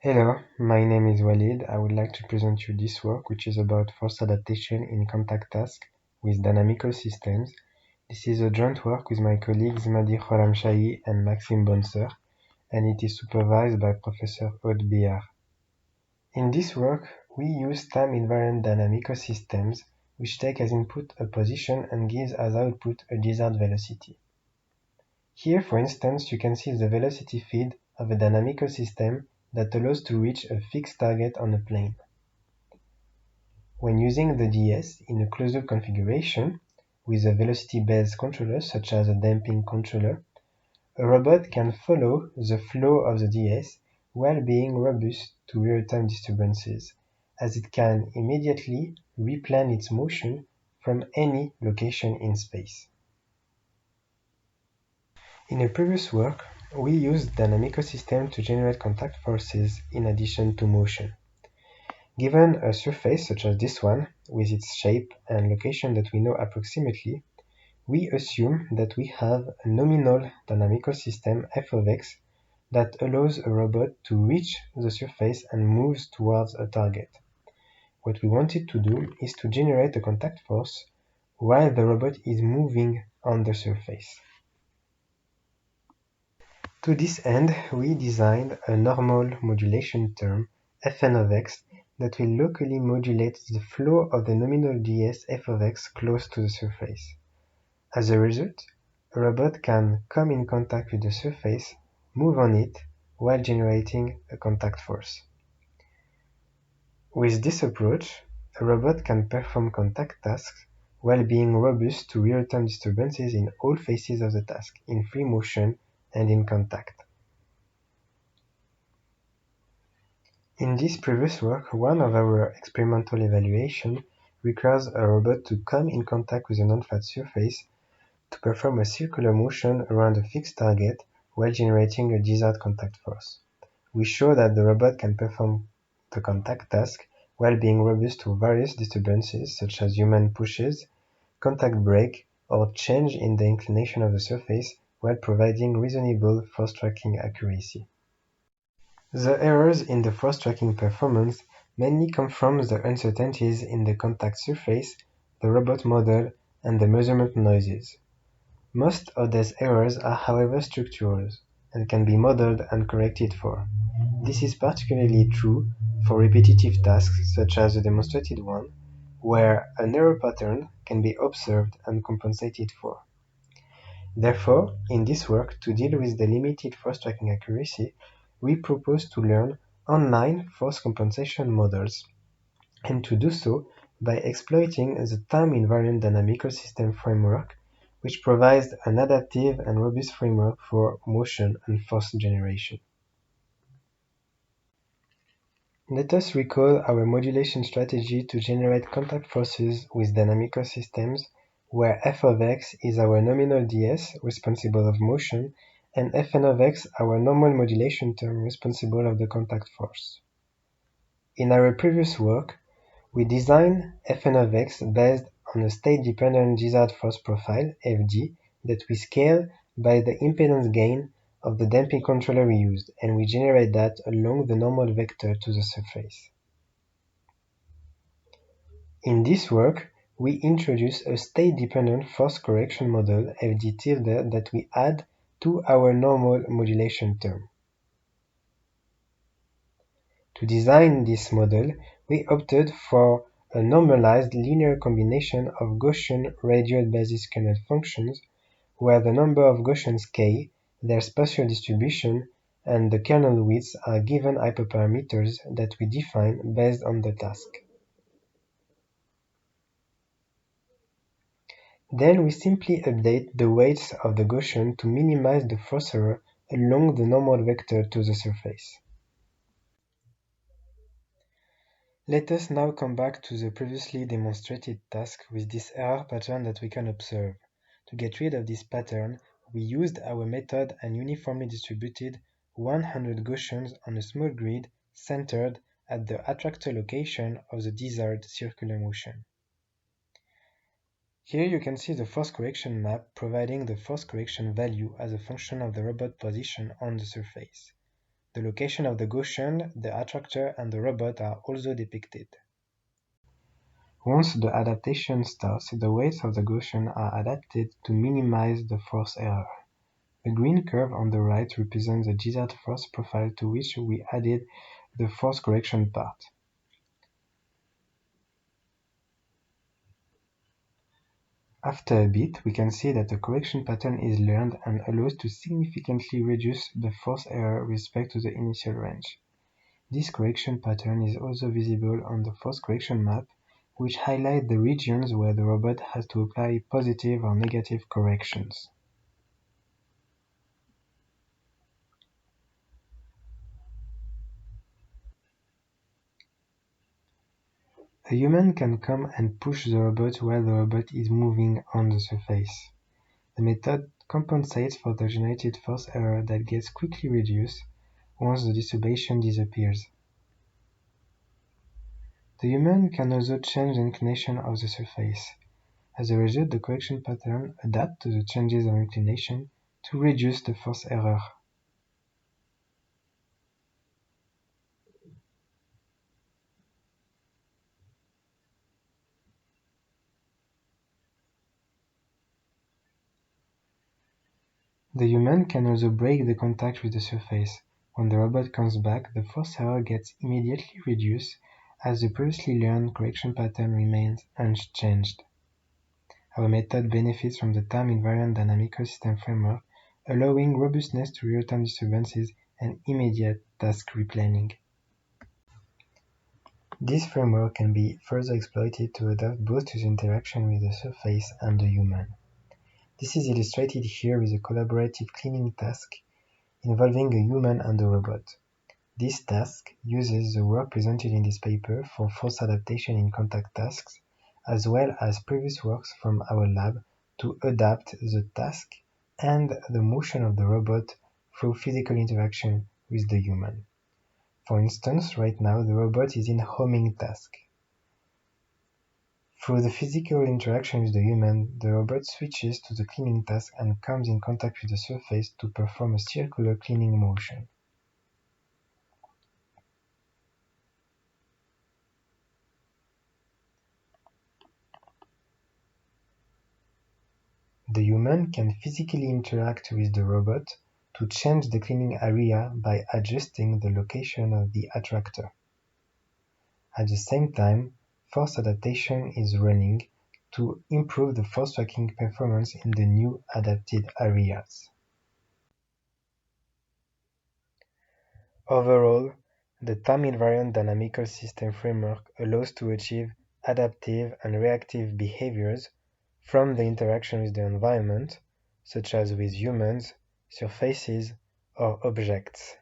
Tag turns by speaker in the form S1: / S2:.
S1: Hello, my name is Walid. I would like to present you this work, which is about force adaptation in contact task with dynamical systems. This is a joint work with my colleagues Madi Khorramshahi and Maxime Bonser, and it is supervised by Professor Aude Biard. In this work, we use time-invariant dynamical systems, which take as input a position and gives as output a desired velocity. Here, for instance, you can see the velocity field of a dynamical system that allows to reach a fixed target on a plane. When using the DS in a closed-loop configuration with a velocity-based controller such as a damping controller, a robot can follow the flow of the DS while being robust to real-time disturbances, as it can immediately replan its motion from any location in space. In a previous work, we used dynamical systems to generate contact forces in addition to motion. Given a surface such as this one, with its shape and location that we know approximately, we assume that we have a nominal dynamical system f of x that allows a robot to reach the surface and moves towards a target. What we wanted to do is to generate a contact force while the robot is moving on the surface. To this end, we designed a normal modulation term, Fn of x, that will locally modulate the flow of the nominal ds f of x close to the surface. As a result, a robot can come in contact with the surface, move on it, while generating a contact force. With this approach, a robot can perform contact tasks while being robust to real-time disturbances in all phases of the task, in free motion and in contact. In this previous work, one of our experimental evaluations requires a robot to come in contact with a non-flat surface to perform a circular motion around a fixed target while generating a desired contact force. We show that the robot can perform the contact task while being robust to various disturbances such as human pushes, contact break, or change in the inclination of the surface while providing reasonable force tracking accuracy. The errors in the force tracking performance mainly come from the uncertainties in the contact surface, the robot model, and the measurement noises. Most of these errors are however structural and can be modeled and corrected for. This is particularly true for repetitive tasks such as the demonstrated one, where an error pattern can be observed and compensated for. Therefore, in this work, to deal with the limited force tracking accuracy, we propose to learn online force compensation models, and to do so by exploiting the time-invariant dynamical system framework, which provides an adaptive and robust framework for motion and force generation. Let us recall our modulation strategy to generate contact forces with dynamical systems, where f of x is our nominal ds responsible of motion, and Fn of x our normal modulation term responsible of the contact force. In our previous work, we designed Fn of x based on a state-dependent desired force profile, Fg, that we scale by the impedance gain of the damping controller we used, and we generate that along the normal vector to the surface. In this work, we introduce a state-dependent force correction model, Fg tilde, that we add to our normal modulation term. To design this model, we opted for a normalized linear combination of Gaussian radial basis kernel functions, where the number of Gaussians k, their spatial distribution, and the kernel widths are given hyperparameters that we define based on the task. Then we simply update the weights of the Gaussian to minimize the force error along the normal vector to the surface. Let us now come back to the previously demonstrated task with this error pattern that we can observe. To get rid of this pattern, we used our method and uniformly distributed 100 Gaussians on a small grid centered at the attractor location of the desired circular motion. Here you can see the force correction map providing the force correction value as a function of the robot position on the surface. The location of the Gaussian, the attractor, and the robot are also depicted. Once the adaptation starts, the weights of the Gaussian are adapted to minimize the force error. The green curve on the right represents the desired force profile to which we added the force correction part. After a bit, we can see that the correction pattern is learned and allows to significantly reduce the force error with respect to the initial range. This correction pattern is also visible on the force correction map, which highlights the regions where the robot has to apply positive or negative corrections. A human can come and push the robot while the robot is moving on the surface. The method compensates for the generated force error that gets quickly reduced once the disturbation disappears. The human can also change the inclination of the surface. As a result, the correction pattern adapts to the changes of inclination to reduce the force error. The human can also break the contact with the surface. When the robot comes back, the force error gets immediately reduced as the previously learned correction pattern remains unchanged. Our method benefits from the time-invariant dynamical system framework, allowing robustness to real-time disturbances and immediate task replanning. This framework can be further exploited to adapt both to the interaction with the surface and the human. This is illustrated here with a collaborative cleaning task involving a human and a robot. This task uses the work presented in this paper for force adaptation in contact tasks, as well as previous works from our lab to adapt the task and the motion of the robot through physical interaction with the human. For instance, right now the robot is in homing task. Through the physical interaction with the human, the robot switches to the cleaning task and comes in contact with the surface to perform a circular cleaning motion. The human can physically interact with the robot to change the cleaning area by adjusting the location of the attractor. At the same time, force adaptation is running to improve the force tracking performance in the new adapted areas. Overall, the time-invariant dynamical system framework allows to achieve adaptive and reactive behaviors from the interaction with the environment, such as with humans, surfaces, or objects.